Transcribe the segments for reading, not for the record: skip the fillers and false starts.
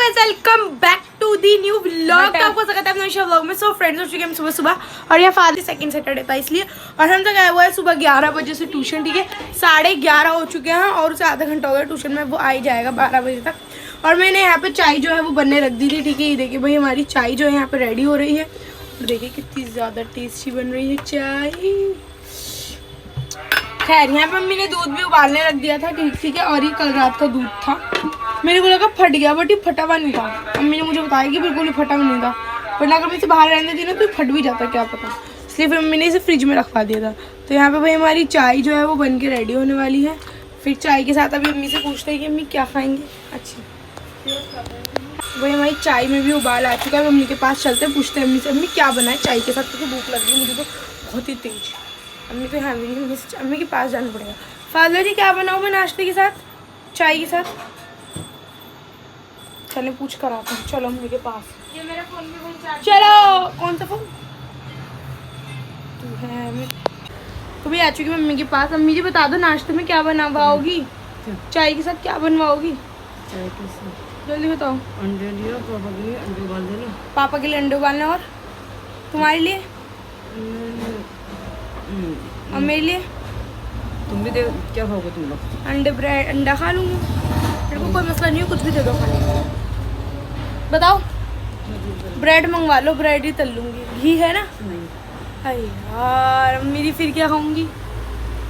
Guys welcome back to the new vlog. आपको स्वागत है अपने नए व्लॉग में। सो फ्रेंड्स हो चुके हैं हम सुबह सुबह और यहाँ फादर सेकंड सैटरडे था इसलिए, और हम तक आया हुआ है सुबह 11 बजे से ट्यूशन। ठीक है, 11:30 हो चुके हैं और उसे आधा घंटा हो गया ट्यूशन में, वो आ ही जाएगा 12 बजे तक। और मैंने यहाँ पे चाय जो है वो बनने रख दी थी। ठीक है, ये देखिए भाई हमारी चाय जो है यहाँ पे रेडी हो रही है। देखिए कितनी ज़्यादा टेस्टी बन रही है चाय। खैर यहाँ पे मम्मी ने दूध भी उबालने रख दिया था। ठीक है, और ये कल रात का दूध था। मेरे को लगा फट गया, बट ये फटा हुआ नहीं था। मम्मी ने मुझे बताया कि बिल्कुल ही फटा हुआ नहीं था, वरना अगर मैं इसे बाहर रहने देती ना तो फट भी जाता, क्या पता। इसलिए फिर मम्मी ने इसे फ्रिज में रखवा दिया था। तो यहाँ पे भाई हमारी चाय जो है वो बन के रेडी होने वाली है। फिर चाय के साथ अभी अम्मी से पूछते हैं कि अम्मी क्या खाएंगे। अच्छा वही हमारी चाय में भी उबाल आ चुका है। मम्मी के पास चलते हैं, पूछते हैं अम्मी से अम्मी क्या बनाए चाय के साथ, क्योंकि भूख लग रही है मुझे तो बहुत ही तेज। अम्मी तो यहाँ भी नहीं, अम्मी के पास जाना पड़ेगा। फादर जी क्या बनाऊँ मैं नाश्ते के साथ चाय के साथ? चले पूछ कर आता हूँ। चलो मम्मी के पास। ये मेरा फोन भी वहीं चार्ज। चलो कौन सा फोन तू है? मैं तो भी आ चुकी हूँ मम्मी के पास। अम्मी जी बता दो नाश्ते में क्या बनवाओगी, चाय के साथ क्या बनवाओगी? चाय के साथ जल्दी बताओ। अंडे लियो, पापा के लिए अंडे उबाल देना। पापा के लिए अंडे उबालना, और तुम्हारे लिए और मेरे लिए? तुम भी दे, क्या खाओगे तुम लोग? अंडे ब्रेड अंडा खा लूँगी, मेरे को कोई मसला नहीं है, कुछ भी दे दो खाने को। बताओ। ब्रेड मंगवा लो, ब्रेड ही तल लूँगी। घी है ना? नहीं। अरे यार मेरी फिर क्या खाऊंगी?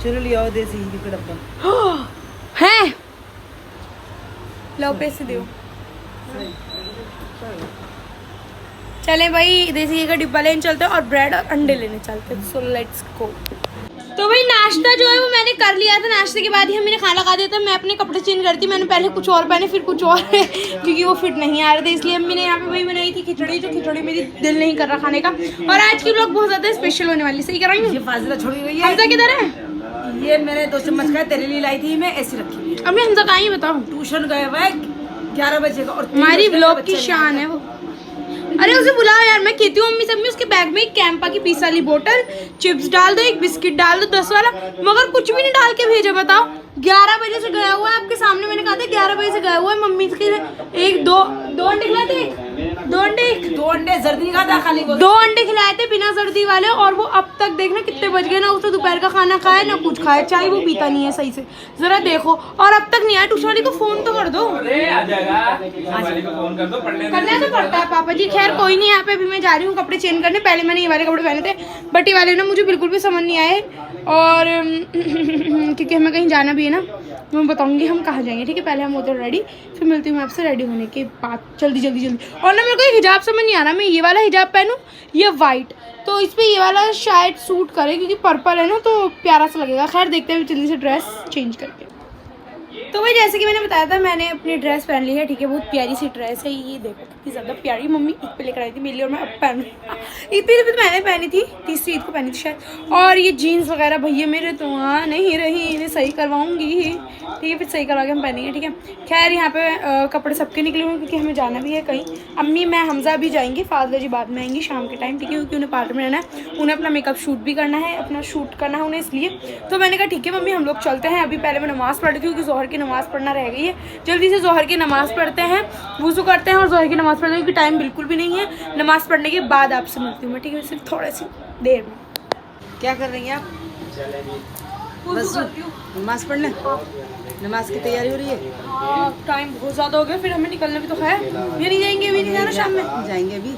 चलो ले आओ देसी घी का डब्बा। है लो पैसे दो। चलें भाई देसी घी का डिब्बा लेने चलते हैं और ब्रेड और अंडे लेने चलते हैं। So let's go. तो भाई नाश्ता जो है वो मैंने कर लिया था। नाश्ते के बाद ही मैंने खाना खा दिया था। मैं अपने कपड़े चेंज करती, मैंने पहले कुछ और पहने फिर कुछ और क्योंकि वो फिट नहीं आ रहे थे। इसलिए अम्मी ने यहाँ पे वही बनाई थी खिचड़ी, जो खिचड़ी मेरी दिल नहीं कर रहा खाने का। और आज की व्लॉग बहुत ज़्यादा स्पेशल होने वाली। सही कराएंगे? ये फाजिला छोड़ी गई है। हमजा किधर है? ये मैंने 2 चम्मच खाया, तेरे लिए लाई थी, मैं ऐसी रखी हुई है। अम्मी हमजा कहाँ ही बताओ? ट्यूशन गए हुए 11 बजे का, और हमारी व्लॉग की शान है वो। अरे उसे बुलाओ यार, मैं कहती हूँ मम्मी से अम्मी उसके बैग में एक कैंपा की 20 वाली बोतल, चिप्स डाल दो, एक बिस्किट डाल दो 10 वाला, मगर कुछ भी नहीं डाल के भेजा। बताओ 11 बजे से गया हुआ है आपके सामने। मैंने कहा था 11 बजे से गया हुआ है। मम्मी के एक दो अंडे खिलाए थे, दो अंडे जर्दी का था खाली, 2 अंडे खिलाए थे बिना जर्दी वाले। और वो अब तक देखना कितने बज गए ना, उसने दोपहर का खाना खाया ना कुछ खाया, चाय वो पीता नहीं है सही से, जरा देखो। और अब तक नहीं आया। ट्यूशन वाली को फोन तो कर दो। करना तो पड़ता है पापा जी। खैर कोई नहीं, यहाँ पे अभी मैं जा रही हूँ कपड़े चेंज करने। पहले मैंने ये वाले कपड़े पहने थे, बट ये वाले ना मुझे बिल्कुल भी समझ नहीं आए। और क्योंकि हमें कहीं जाना भी है ना, मैं बताऊंगी हम कहाँ जाएंगे। ठीक है, पहले हम उधर रेडी, फिर मिलती हूँ मैं आपसे रेडी होने के बाद। जल्दी जल्दी जल्दी। और ना मेरे को ये हिजाब समझ नहीं आ रहा, मैं ये वाला हिजाब पहनूँ या वाइट? तो इस पर ये वाला शायद सूट करे, क्योंकि पर्पल है ना तो प्यारा सा लगेगा। खैर देखते हैं जल्दी से ड्रेस चेंज करके। तो भाई जैसे कि मैंने बताया था, मैंने अपनी ड्रेस पहन ली है। ठीक है, बहुत प्यारी सी ड्रेस है ये, देखो कितनी ज़्यादा प्यारी। मम्मी ईद पे लेकर आई थी मेरे लिए, और मैं अब पहन ईद पे तो मैंने पहनी थी, तीसरी ईद को पहनी थी शायद। और ये जीन्स वगैरह भैया मेरे तो वहाँ नहीं रही, इन्हें सही करवाऊँगी। ठीक है, फिर सही करवा के हम पहनेंगे। ठीक है, खैर यहाँ पे कपड़े सबके निकले हुए हैं, क्योंकि हमें जाना भी है कहीं। अम्मी मैं हमजा भी जाएंगे, फादर जी बाद में आएंगे शाम के टाइम। ठीक है, क्योंकि उन्हें पार्लर में रहना है, उन्हें अपना मेकअप शूट भी करना है, अपना शूट करना है उन्हें, इसलिए। तो मैंने कहा ठीक है मम्मी हम लोग चलते हैं। अभी पहले मैं नमाज़ पढ़ रही हूँ, क्योंकि जोहर की नमाज़ पढ़ना रह गई है। जल्दी से जोहर की नमाज़ पढ़ते हैं, वुज़ू करते हैं और जोहर की नमाज़ पढ़ते हैं, क्योंकि टाइम बिल्कुल भी नहीं है। नमाज़ पढ़ने के बाद आपसे मिलती हूँ मैं। ठीक है, सिर्फ थोड़ी सी देर में। क्या कर रही हैं आप? वुज़ू करती हूँ। नमाज पढ़ने? नमाज की तैयारी हो रही है? हाँ, टाइम बहुत ज़्यादा हो गया, फिर हमें निकलना भी तो है। ये नहीं जाएंगे, अभी नहीं जाना शाम में। जाएंगे अभी।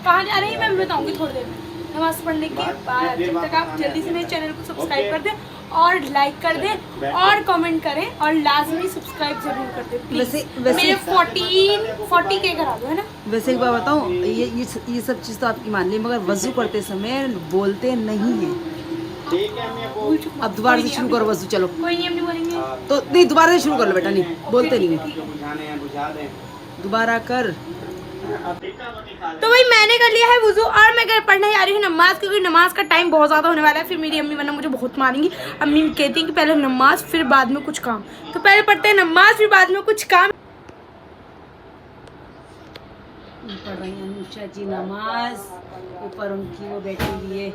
कहाँ जा रही है मैं बताऊँगी थोड़ी देर में। नमाज़ पढ़ने के बाद जब तक आप जल्दी से मेरे चैनल को सब्सक्राइब कर दें और लाइक कर दें और कमेंट करें, और लाजमी सब्सक्राइब जरूर कर दें प्लीज़। वैसे मेरे 40 के करा दो, है ना? वैसे एक बात बताऊँ, ये सब चीज़ तो आपकी मान ली, मगर वज़ू करते समय बोलते नहीं है। अब दोबारा से शुरू करो वज़ू। चलो कोई नहीं, हम नहीं बोलेंगे तो नहीं, दोबारा से शुरू कर लो बेटा। नहीं बोलते नहीं है, दोबारा कर। तो भाई मैंने कर लिया है वुज़ू, और मैं घर पढ़ने जा रही हूँ नमाज, क्योंकि नमाज का टाइम बहुत ज़्यादा होने वाला है। फिर मेरी अम्मी वरना मुझे बहुत मारेंगी। अम्मी कहती हैं कि पहले नमाज फिर बाद में कुछ काम। तो पहले पढ़ते हैं नमाज, फिर बाद में कुछ काम। पढ़ रही हैं अनुषा जी नमाज, ऊपर उनकी वो बैठी हुई है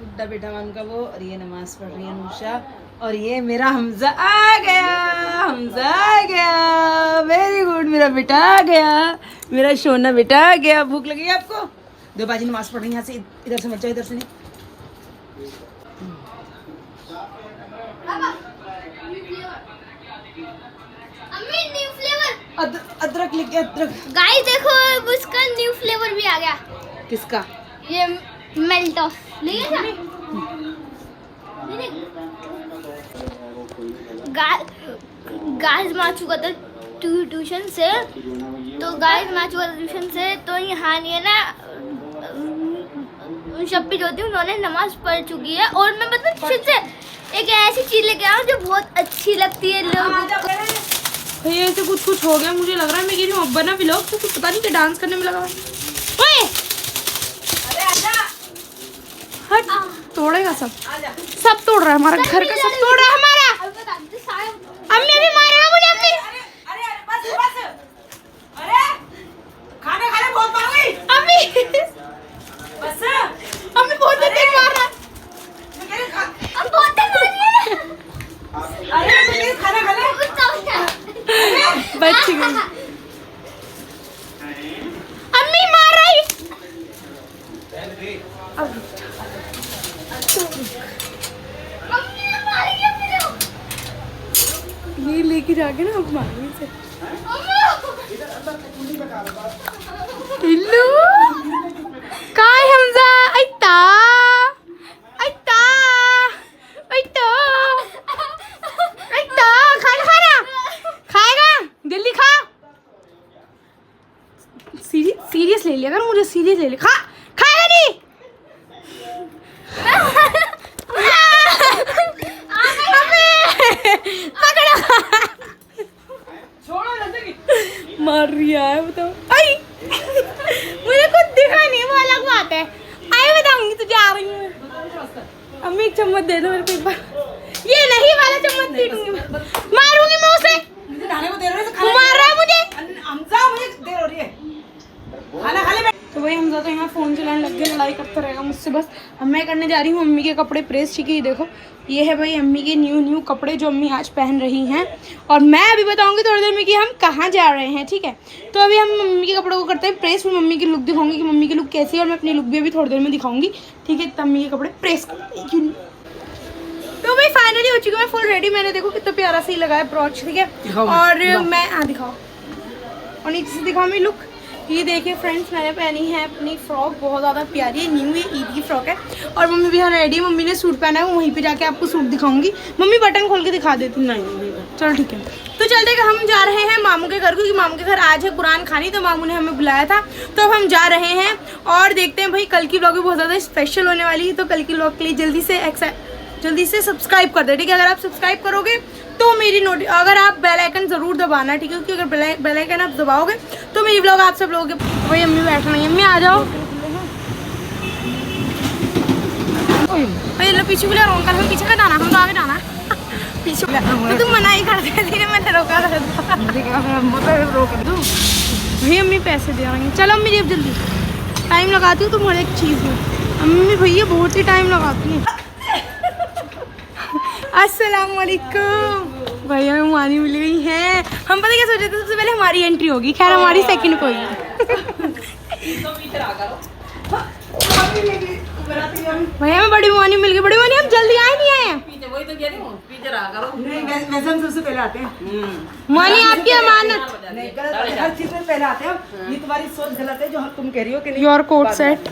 बुड्ढा बेटा उनका वो, और ये नमाज पढ़ रही है अनुषा। और ये मेरा हमजा आ गया, हमजा आ गया। मेरा बेटा आ गया, मेरा सोना बेटा आ गया। भूख लगी है आपको? दो बाजी नमाज पढ़ रही, यहाँ से इधर से मत जाओ, इधर से नहीं। अम्मी न्यू फ्लेवर। अदरक लेके, अदरक। गाइस देखो उसका न्यू फ्लेवर भी आ गया। किसका? ये मेल्टॉस ले क्या? गाइस मैं आ चुका था ट्यूशन से, तो गाइस मैं आ चुका था ट्यूशन से, तो यहाँ ये ना शप्पी जो थी उन्होंने नमाज पढ़ चुकी है, और मैं मतलब फिर से एक ऐसी चीज लेके आया जो बहुत अच्छी लगती है लोगों को। भैया ऐसे कुछ कुछ हो गया, मुझे लग रहा है मैं कह रही हूँ अब बना व्लॉग तो कुछ पता नहीं क्या डांस करने में लगा। ओए हट, तोड़ेगा सब, सब तोड़ रहा है हमारा घर का, सब तोड़ रहा है हमारा। अम्मी अभी मारा है मुझे। अम्मी अरे खाने खाने बहुत मार गई। अम्मी बस अम्मी बहुत तेज मार रहा है। अब बहुत है। अरे खाना खा ले। बच गई। अम्मी मार रही। अब ये लेके जाके ना अब मारूंगी इसे। हेलो काय हमजा आइता आइता आइता आइता खाना खाना खाएगा जल्दी खा। सीरियस ले लिया कर, मुझे सीरियस ले ले। खा खाएगा नहीं। मार रही है बताओ। आई मुझे कुछ दिखा नहीं, वो अलग बात है। आई बताऊंगी तुझे आ रही हूँ। अम्मी एक चम्मच दे दो मेरे को एक बार। ये नहीं वाला चम्मच पीटूंगी मैं, मारूंगी मैं उसे। खाने को दे रहे हो, मार रहा है मुझे। हमजा मुझे देर हो रही है, खाना खा ले। तो भाई हमजा तो यहाँ फ़ोन चलाने लग गया, लड़ाई करता रहेगा मुझसे बस। अब मैं करने जा रही हूँ अम्मी के कपड़े प्रेस। ठीक है, ये देखो ये है भाई अम्मी के न्यू कपड़े जो अम्मी आज पहन रही हैं। और मैं अभी बताऊँगी थोड़ी देर में कि हम कहाँ जा रहे हैं। ठीक है, तो अभी हम मम्मी के कपड़ों को करते हैं प्रेस, फिर मम्मी की लुक दिखाऊंगी कि मम्मी की लुक कैसी है, और मैं अपनी लुक भी अभी थोड़ी देर में दिखाऊंगी। ठीक है, तब मम्मी के कपड़े प्रेस करते। तो भाई फाइनली हो चुकी है फुल रेडी। मैंने देखो कितना प्यारा सा ही लगाया ब्रॉच। ठीक है, और मैं दिखाओ और नीचे से दिखाओ मेरी लुक। ये देखिए फ्रेंड्स, मैंने पहनी है अपनी फ्रॉक, बहुत ज़्यादा प्यारी है, न्यू है, ईद की फ्रॉक है। और मम्मी भी यहाँ रेडी है, मम्मी ने सूट पहना है, वो वहीं पे जाके आपको सूट दिखाऊंगी। मम्मी बटन खोल के दिखा देती। नहीं चलो ठीक है, तो चलते कि हम जा रहे हैं मामू के घर, क्योंकि मामू के घर आज है कुरान खानी, तो मामू ने हमें बुलाया था, तो अब हम जा रहे हैं। और देखते हैं भाई, कल की व्लॉग भी बहुत ज़्यादा स्पेशल होने वाली है, तो कल की व्लॉग के लिए जल्दी से सब्सक्राइब कर दे। ठीक है, अगर आप सब्सक्राइब करोगे तो मेरी अगर आप बेल आइकन ज़रूर दबाना। ठीक है, क्योंकि अगर बेल आइकन आप दबाओगे तो मेरी व्लॉग आप सब लोगों के। वही अम्मी बैठ रही है, अम्मी आ जाओ। लो पीछे भी रोक कर, हम पीछे का जाना, हम तो आगे जाना पीछे। तो तुम मना ही कर दे रही, मैंने रोका था। भाई अम्मी पैसे दे रही हैं। चलो अम्मी अब जल्दी, टाइम लगाती हूँ तुम हर एक चीज़ में। अम्मी भैया बहुत ही टाइम लगाती हैं। अस्सलाम वालेकुम। भैया हमें मानी मिल गई है। हम पता क्या सोचे थे, सबसे पहले हमारी एंट्री होगी, खैर हमारी सेकंड को होगी। भैया हमें बड़ी मानी मिल गई। बड़ी मानी हम जल्दी आए नहीं आए हैं। वही तो कह रही हूँ, पीछे रहा करो। नहीं वैसे हम सबसे पहले आते हैं। मानी आपकी अमानत। नहीं गलत, हर चीज में पहले आते हैं। ये तुम्हारी सोच गलत है जो तुम कह रही हो कि नहीं। Your coat set.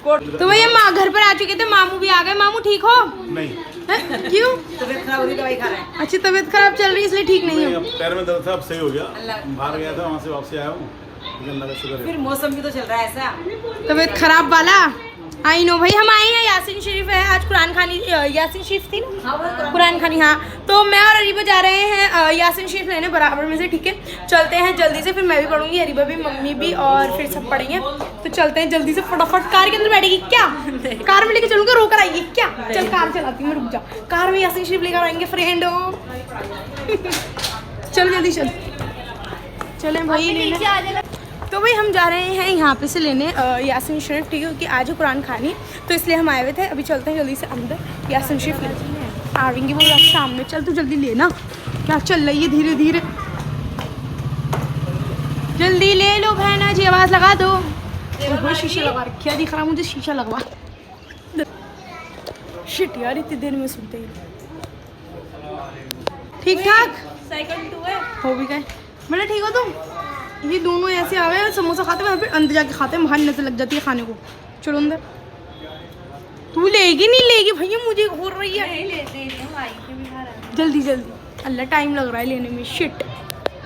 तो भैया माँ घर पर आ चुके थे, मामू भी आ गए। मामू ठीक हो? नहीं। क्यों? तबीयत खराब हो रही, दवाई खा रहे हैं। अच्छी तबीयत खराब चल रही है इसलिए ठीक नहीं हो। पैर में दर्द था, अब सही हो गया। बाहर गया था, वहाँ से वापसी आया हूँ। अल्लाह का शुक्र है। फिर मौसम भी तो चल रहा है ऐसा। तबीयत खराब वाला आई नो भाई। हम आए हैं, यासीन शरीफ है आज, कुरान खानी यासीन शरीफ थी ना, कुरान खानी। हाँ, तो मैं और अरीबा जा रहे हैं यासीन शरीफ लेने बराबर में से। ठीक है, चलते हैं जल्दी से, फिर मैं भी पढ़ूंगी, अरीबा भी, मम्मी भी, और फिर सब पढ़ेंगे। तो चलते हैं जल्दी से फटाफट। कार के अंदर बैठेगी क्या? कार में लेके चलूंगा, रोक कर आएगी क्या? चल कार चलाती हूँ, रुक जाओ। कार में यासीन शरीफ लेकर आएंगे फ्रेंड। चलो जल्दी चल, चलें भाई। तो भाई हम जा रहे हैं यहाँ पे से लेने यासीन शरीफ। ठीक है, क्योंकि आज है कुरान खानी, तो इसलिए हम आए हुए थे। अभी चलते हैं जल्दी से अंदर, यासीन शरीफ लेते आएंगे वो सामने। चल तू जल्दी लेना, क्या चल रही है धीरे धीरे। जल्दी ले लो बहना जी, आवाज़ लगा दो। ओहो शीशा लगा क्या दिख रहा मुझे, शीशा लगवा। शिट यार इतनी देर में सुनते ही। ठीक ठाक सेकंड 2 है। हो भी गए बेटा, ठीक हो तुम? ये दोनों ऐसे आवे हैं, समोसा खाते हैं फिर अंदर जाके खाते हैं, बाहर नजर लग जाती है खाने को। चलो अंदर। तू लेगी नहीं लेगी भैया, मुझे हो रही है। जल्दी जल्दी, अल्लाह टाइम लग रहा है लेने में। शिट।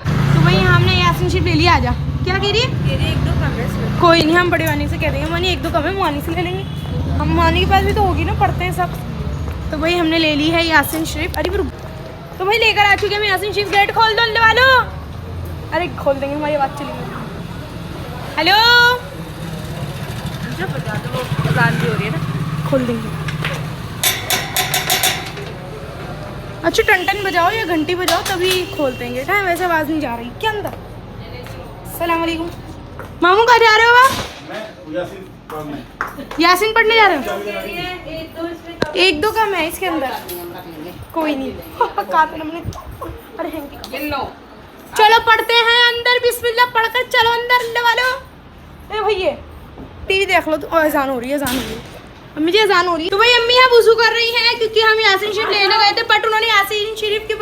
तो भाई हमने यासीन शिप ले लिया, आजा। क्या कह रही है? 1-2 कम है। कोई नहीं, हम बड़े वानी से कह देंगे मानी 1-2 कम है, मानी से ले लेंगे। हम मानी के पास भी तो होगी ना, पढ़ते हैं सब। तो भाई हमने ले ली है यासीन शरीफ। अरे रुक, तो भाई लेकर आ चुके हैं यासीन शरीफ। गेट खोल दो अंदर वालों। अरे खोल देंगे, हमारी आवाज़ चली गई। हेलो, बता दो, वो अजान भी हो रही है ना। खोल देंगे। अच्छा टन बजाओ या घंटी बजाओ तभी खोल देंगे। टाइम वैसे आवाज़ नहीं जा रही क्या अंदर। सलाम वालेकुम। मामू कहाँ जा रहे हो आप? मैं यासीन पढ़ने। यासीन पढ़ने जा रहे हो? 1-2 कम है इसके अंदर। कोई नहीं हमने। अरे हैंकी चलो पढ़ते हैं अंदर, बिस्मिल्लाह पढ़कर चलो अंदर वालो। ए भैया टीवी देख लो। तो अजान हो रही है, अजान हो रही है। अम्मी जी अजान हो रही है। तो भाई अम्मी यहाँ वुज़ू कर रही हैं क्योंकि हम यासीन शरीफ लेने गए थे, बट उन्होंने यासीन शरीफ की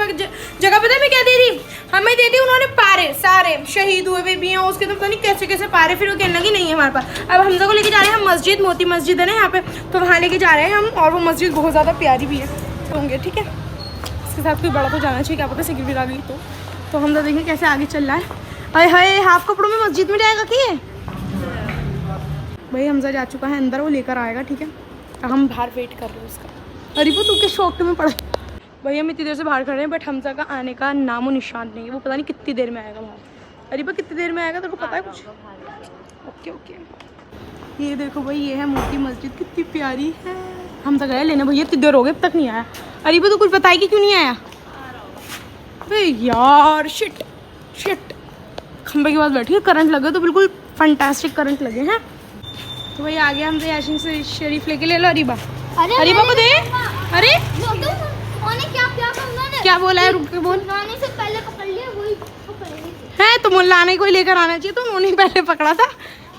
जगह पता है मैं क्या दे दी? हमें दे दी उन्होंने पारे। सारे शहीद हुए भी हैं उसके, तो पता नहीं कैसे कैसे पारे। फिर वो कहने लगी नहीं है हमारे पास। अब हमजा को लेके जा रहे हैं हम मस्जिद, मोती मस्जिद है ना यहाँ पे, तो वहाँ लेके जा रहे हैं हम। और वो मस्जिद बहुत ज़्यादा प्यारी भी है, होंगे ठीक है। इसके साथ कोई बड़ा तो जाना चाहिए, क्या पता सिक्योरिटी आ गई तो हम तो देखें कैसे आगे चल रहा है। अरे हाय हाफ कपड़ों में मस्जिद में जाएगा कि ये? भाई हमजा जा चुका है अंदर, वो लेकर आएगा ठीक है। हम बाहर वेट कर रहे हैं उसका। अरे वो तू के शौक में पड़ा। भाई हम इतनी देर से बाहर खड़े हैं, बट हमजा का आने का नामो निशान नहीं है। वो पता नहीं कितनी देर में आएगा बाहर। अरे भाई कितनी देर में आएगा तेरे को पता है कुछ? Okay okay. ये देखो भाई, ये है मोती मस्जिद, कितनी प्यारी है। हमजा गया लेने भैया, इतनी देर हो गई अब तक नहीं आया। अरे भाई तो कुछ बताएगी क्यों नहीं आया? अरे यार शिट शिट। खंबे के पास बैठी है, करंट लगे तो बिल्कुल फंटास्टिक करंट लगे हैं। तो भाई आ गया हम तो यासीन से शरीफ लेके। ले लो अरीबा। अरीबा को दे। अरे क्या बोला है? रुक के बोल। से पहले पकड़ लिया, वही पकड़ है तो मुल्ला ने कोई लेकर आना चाहिए, तो उन्हें पहले पकड़ा था,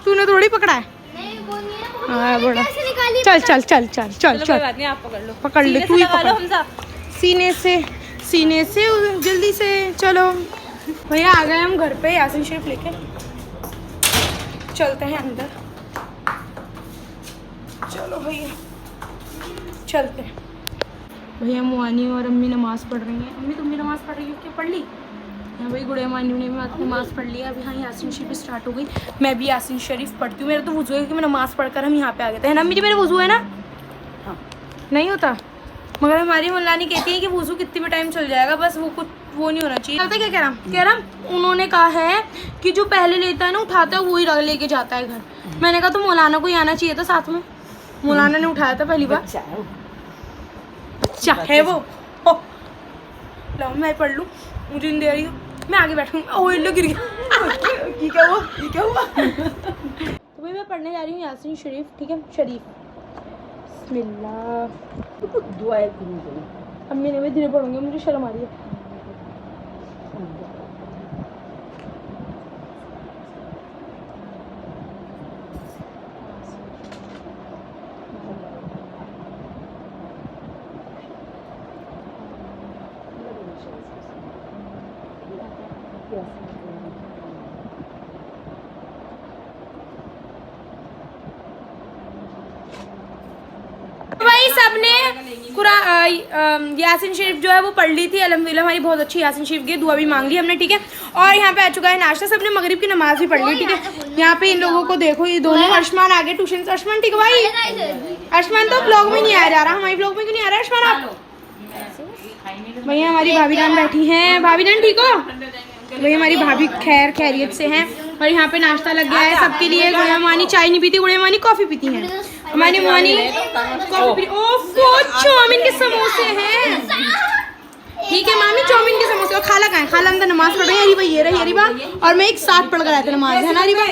तूने थोड़ी पकड़ा है। नहीं वो नहीं है। हाँ बड़ा। कैसे निकाली? चल चल चल चल चल चल, आप पकड़ लो, पकड़ ले तू ही पकड़। हमजा सीने से जल्दी से। चलो भैया आ गए हम घर पे यासीन शरीफ लेके। चलते हैं अंदर। चलो भैया चलते हैं। भैया मुआनी और अम्मी नमाज़ पढ़ रही हैं। अम्मी तुम भी नमाज़ पढ़ रही हो क्या? पढ़ ली? हाँ भाई गुड़िया मानी ने भी नमाज़ पढ़ लिया। अभी हाँ यासीन शरीफ स्टार्ट हो गई। मैं भी यासीन शरीफ पढ़ती हूँ। मेरा तो वुज़ू है कि मैं नमाज़ पढ़कर हम यहाँ पे आ गए थे, है ना अम्मी जी? मेरा वुज़ू है ना? हाँ नहीं होता, मगर हमारी मुल्लानी कहती है कि वुज़ू कितने में टाइम चल जाएगा, बस वो कुछ वो नहीं होना चाहिए। पता क्या कह रहा उन्होंने कहा है कि जो पहले लेता है ना उठाता है वही लेके जाता है घर। मैंने कहा तो मौलाना को ही आना चाहिए था साथ में। मौलाना ने उठाया था पहली बार। अच्छा है वो। लो मैं पढ़ लूँ, मुझे नहीं दे रही हो, मैं आगे बैठूँगी। ओह लो गिर गया। ये क्या हुआ? ये क्या हुआ? तो भाई मैं पढ़ने जा रही हूँ यासीन शरीफ, ठीक है? शरीफ बिस्मिल्लाह। दुआ करूँ। अम्मी ने भी धीरे पढ़ूंगी, मुझे शर्म आ रही है। भाई सबने यासीन शरीफ जो है वो पढ़ ली थी अल्हम्दुलिल्लाह। हमारी बहुत अच्छी यासीन शरीफ की दुआ भी मांग ली हमने, ठीक है? और यहाँ पे आ चुका है नाश्ता। सबने मगरिब की नमाज भी पढ़ ली, ठीक है? यहाँ पे इन लोगों को देखो, ये दोनों अरशमान आगे ट्यूशन से। अरशमान ठीक है भाई? अरशमान तो ब्लॉग में नहीं आया जा रहा, हमारी ब्लॉग में क्यों नहीं आ रहा अरशमान? आप भैया हमारी भाभी जान बैठी हैं। भाभी जान ठीक हो? भैया हमारी भाभी खैर खैरियत से हैं। और यहाँ पे नाश्ता लग गया है सबके लिए। गुड़िया मानी चाय नहीं पीती, गुड़िया मानी कॉफ़ी पीती हैं। हमारी मानी कॉफ़ी पी। ओह चाउमीन के समोसे हैं, ठीक है मामी? चाउमीन के समोसे। और खाला कहाँ है? खाला अंदर नमाज पढ़ रही है। अरीबा ये रही अरीबा और मैं एक साथ पढ़ कर आए थे नमाज, है ना अरीबा?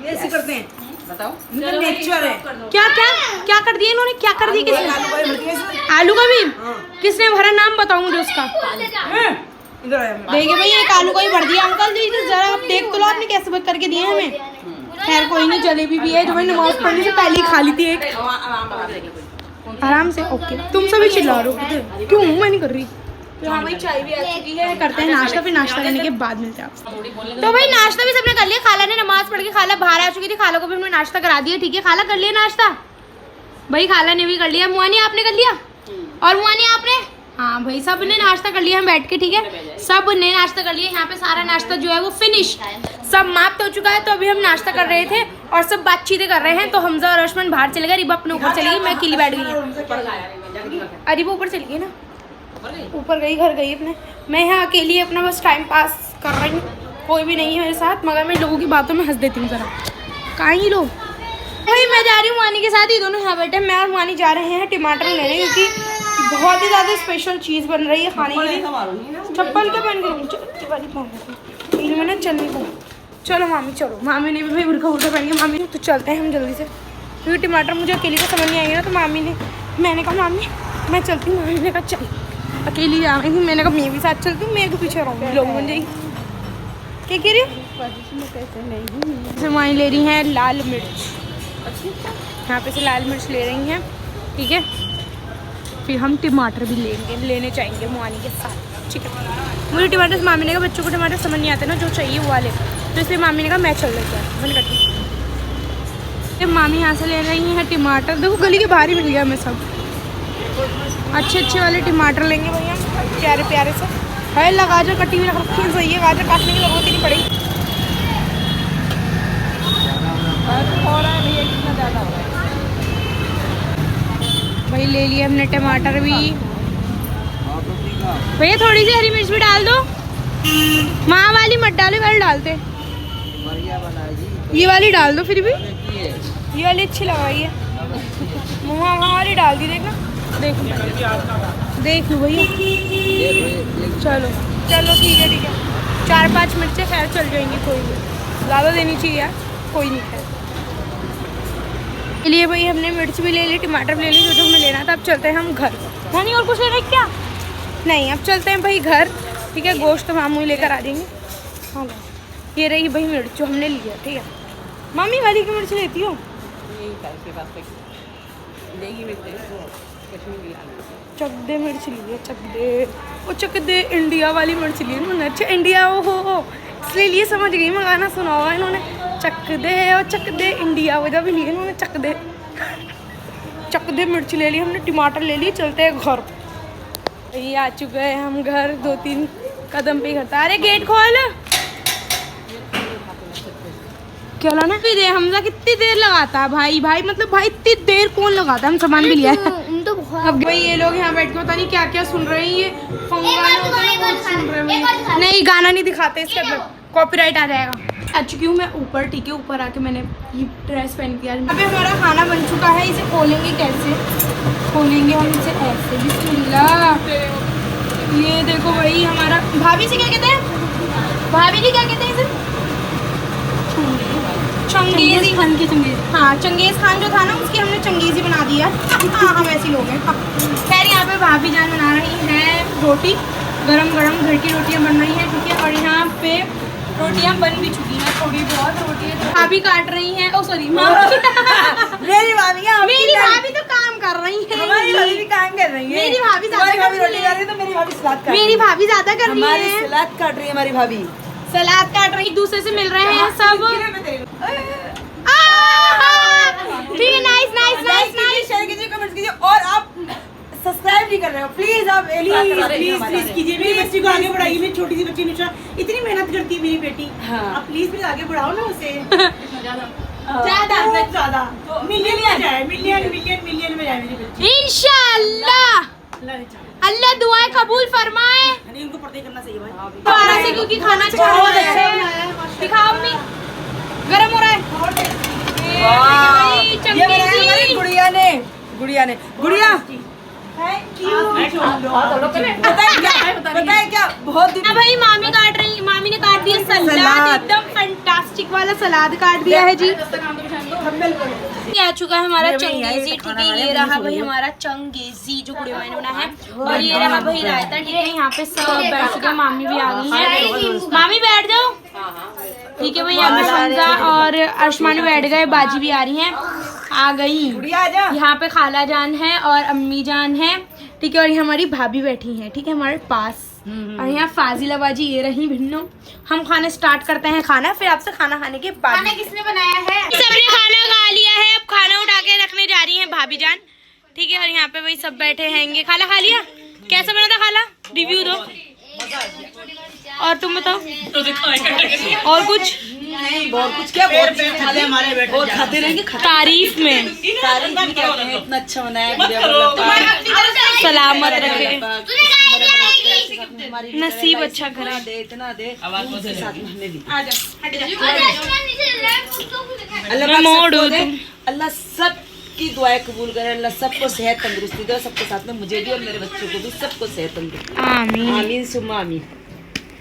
ऐसे करते हैं, बताओ। नेचर है। क्या क्या क्या कर दिया इन्होंने? क्या कर दिया? किसने? आलू का भी? किसने भरा? नाम बताओ मुझे उसका। देखिए भाई एक आलू का ही भर दिया अंकल जी, तो जरा आप देख तो लो आपने कैसे बक करके दिए हैं हमें। खैर कोई नहीं, जलेबी भी है जो मैंने नमाज पढ़ने से पहले ही खा ली थी एक, आराम से। ओके तुम सभी चिल्ला रहे हो क्यों? मैं नहीं कर रही। तो हाँ भाई चाय भी आ चुकी है, करते हैं नाश्ता, फिर नाश्ता करने के बाद मिलते हैं आपसे। तो भाई नाश्ता भी सबने कर लिया, खाला ने नमाज पढ़ के खाला बाहर आ चुकी थी, खाला को भी हमने नाश्ता करा दिया। ठीक है खाला कर लिया नाश्ता? भाई खाला ने भी कर लिया। मुआनी आपने कर लिया? और मुआनी आपने? हाँ भाई सब ने नाश्ता कर लिया हम बैठ के। ठीक है सब ने नाश्ता कर लिया, यहाँ पे सारा नाश्ता जो है वो फिनिश, सब समाप्त हो चुका है। तो अभी हम नाश्ता कर रहे थे और सब बातचीतें कर रहे हैं। तो हमजा और रश्मन बाहर चले गए, रिबा अपने ऊपर चली गई, मैं अकेली बैठ गई। अरे वो ऊपर चली गई ना, ऊपर गई, घर गई अपने। मैं यहाँ अकेली अपना बस टाइम पास कर रही हूँ, कोई भी नहीं है मेरे साथ, मगर मैं लोगों की बातों में हंस देती हूँ जरा। कहाँ ही लोग? भाई मैं जा रही हूँ मानी के साथ, ही दोनों यहाँ बैठे। मैं और मानी जा रहे हैं टमाटर लेने, क्योंकि बहुत ही ज़्यादा स्पेशल चीज़ बन रही है खाने के लिए। चप्पल क्या पहन के वाली पहन में ना चलने को। चलो मामी चलो, मामी ने भी भाई बुरखा बुरखा पहन के। मामी तो चलते हैं हम जल्दी से, क्योंकि टमाटर मुझे अकेली को समझ नहीं आएगी ना। तो मामी ने, मैंने कहा मामी मैं चलती हूँ, मामी ने कहा चल, अकेली जा रही थी। मैंने कहा मैं भी साथ चलती हूँ, मैं के पीछे रहूँगी, लोग बन जाएगी। क्या कह रही हो? मानी ले रही हैं लाल मिर्च, यहाँ पे से लाल मिर्च ले रही हैं। ठीक है फिर हम टमाटर भी लेने चाहेंगे मुआनी के साथ। ठीक है मुझे टमाटर, मामी ने कहा बच्चों को टमाटर समझ नहीं आते ना, जो चाहिए वो वाले, तो इसलिए मामी ने कहा मैं चल लेती हूँ। मैंने कहा मामी यहाँ से ले रही हैं टमाटर। देखो गली के बाहर ही मिल गया हमें सब, अच्छे अच्छे वाले टमाटर लेंगे भैया, प्यारे प्यारे से। है ला गाजर कटी हुई रख रखी है, सही है, गाजर काटने की जरूरत ही नहीं पड़ेगी। भाई ले लिए हमने टमाटर भी। भैया थोड़ी सी हरी मिर्च भी डाल दो, माँ वाली मत डालो, वाली डालते, ये वाली डाल दो। फिर भी ये वाली अच्छी लगाई है, वहाँ वाली डाल दी, देखना देख लो भैया। चलो चलो ठीक है 4-5 मिर्चें खैर चल जाएंगी, कोई नहीं, ज़्यादा देनी चाहिए यार, कोई नहीं। खैर लिए भाई हमने मिर्च भी ले ली, टमाटर भी ले ली, जो हमें लेना था। अब चलते हैं हम घर। नहीं और कुछ लेना है क्या? नहीं अब चलते हैं भाई घर। ठीक है गोश्त मामू ही लेकर आ देंगे। हाँ ये रही भाई मिर्च जो हमने लिया। ठीक है मामी वाली की मिर्च लेती हो? चकदे मिर्च लिए, चकदे, वो चकदे इंडिया वाली मिर्च ली उन्होंने। अच्छा इंडिया वो हो, इसलिए लिए समझ गई, मैं गाना सुना हुआ इन्होंने। चकदे और चकदे इंडिया वजह भी लिए इन्होंने, चकदे मिर्च ले ली हमने, टमाटर ले लिए। चलते हैं घर। ये आ चुके हैं हम घर, 2-3 कदम पे घर था। अरे गेट खोल, क्या लाना भी दे। हमजा कितनी देर लगाता है भाई मतलब भाई इतनी देर कौन लगाता है? हम सामान भी लिया है। अब भाई ये लोग यहाँ बैठ के पता नहीं क्या क्या सुन रहे हैं, ये सुन रहे हैं। नहीं गाना नहीं दिखाते, इसके अंदर कॉपीराइट आ जाएगा। आ चुकी हूँ मैं ऊपर। ठीक है ऊपर आके मैंने ये ड्रेस पहन के। अभी हमारा खाना बन चुका है, इसे खोलेंगे कैसे? खोलेंगे हम इसे ऐसे, बिस्मिल्लाह। ये देखो भाई हमारा, भाभी से क्या कहते हैं? भाभी जी क्या कहते हैं इसे? चंगेज़ी खान की चंगेज़। हाँ चंगेज़ खान जो था ना, उसकी हमने चंगेज़ी बना दिया। हाँ हम ऐसे लोग हैं। खैर यहाँ पे भाभी जान बना रही हैं रोटी, गरम गरम घर की रोटियाँ बन रही हैं। ठीक है और यहाँ पे रोटियाँ बन भी चुकी हैं, थोड़ी बहुत रोटियाँ भाभी काट रही हैं। ओ सॉरी मेरी भाभी तो काम कर रही है, हमारी भाभी भी काम कर रही है। मेरी भाभी ज्यादा कर रही है, तो मेरी भाभी सलाद काट मेरी भाभी ज्यादा कर रही है, सलाद काट रही है हमारी भाभी, सलाद काट रही, एक दूसरे से मिल रहे हैं सब। ठीक है nice nice nice nice. Share कीजिए, कमेंट कीजिए और आप सब्सक्राइब नहीं कर रहे हो प्लीज आप प्लीज कीजिए। मेरी बच्ची को आगे बढ़ाइए, मेरी छोटी सी बच्ची निशा इतनी मेहनत करती है मेरी बेटी। हाँ। आप प्लीज आगे बढ़ाओ ना उसे, ज्यादा तो मिलियन में जाए, मिलियन में जाए मेरी बच्ची इंशाल्लाह। अल्लाह दुआएं कबूल फरमाए। नहीं उनको पर्दे करना चाहिए भाई दोबारा से, क्योंकि खाना अच्छा हो रहा है। दिखाओ अम्मी, गरम हो रहा है। ये बनाया हमारी गुड़िया ने गुड़िया बताए क्या बहुत दिन। भाई मामी काट रही, मामी ने काट दिया सलाद, एकदम फैंटास्टिक वाला सलाद काट दिया है जी। आ चुका है हमारा चंगेजी, ठीक है। ये रहा भाई हमारा चंगेजी जो गुड़िया मैंने बनाया है, और ये रहा भाई रायता, ठीक है। यहाँ पे सब बैठ चुके हैं, मामी भी आ गई है। मामी बैठ जाओ, ठीक है भाई। यहाँ पे समझा और आयुष्मान बैठ गए, बाजी भी आ रही हैं, आ गई। यहाँ पे खाला जान है और अम्मी जान है, ठीक है। और ये हमारी भाभी बैठी हैं, ठीक है, हमारे पास। और यहाँ फाजिला बाजी ये रही भिन्नो। हम खाना स्टार्ट करते हैं, खाना फिर आपसे खाना खाने के बाद। खाना किसने बनाया है? सबने खाना खा लिया है, अब खाना उठा के रखने जा रही हैं भाभी जान, ठीक है। और यहाँ पे वही सब बैठे हैंगे। खाना खा लिया? कैसा बना था खाना? रिव्यू दो। और तुम बताओ। और कुछ और कुछ क्या, और खाते रहेंगे। तारीफ में इतना अच्छा बनाया, सलामत रखे, नसीब अच्छा करे। दे इतना दे साथ में हमें भी। अल्लाह सब की दुआएं कबूल करे, अल्लाह सबको सेहत तंदुरुस्ती दे, सबके साथ में मुझे भी और मेरे बच्चों को भी, सबको सेहत तंदुरुस्ती। आमीन आमीन सुम्मा आमीन।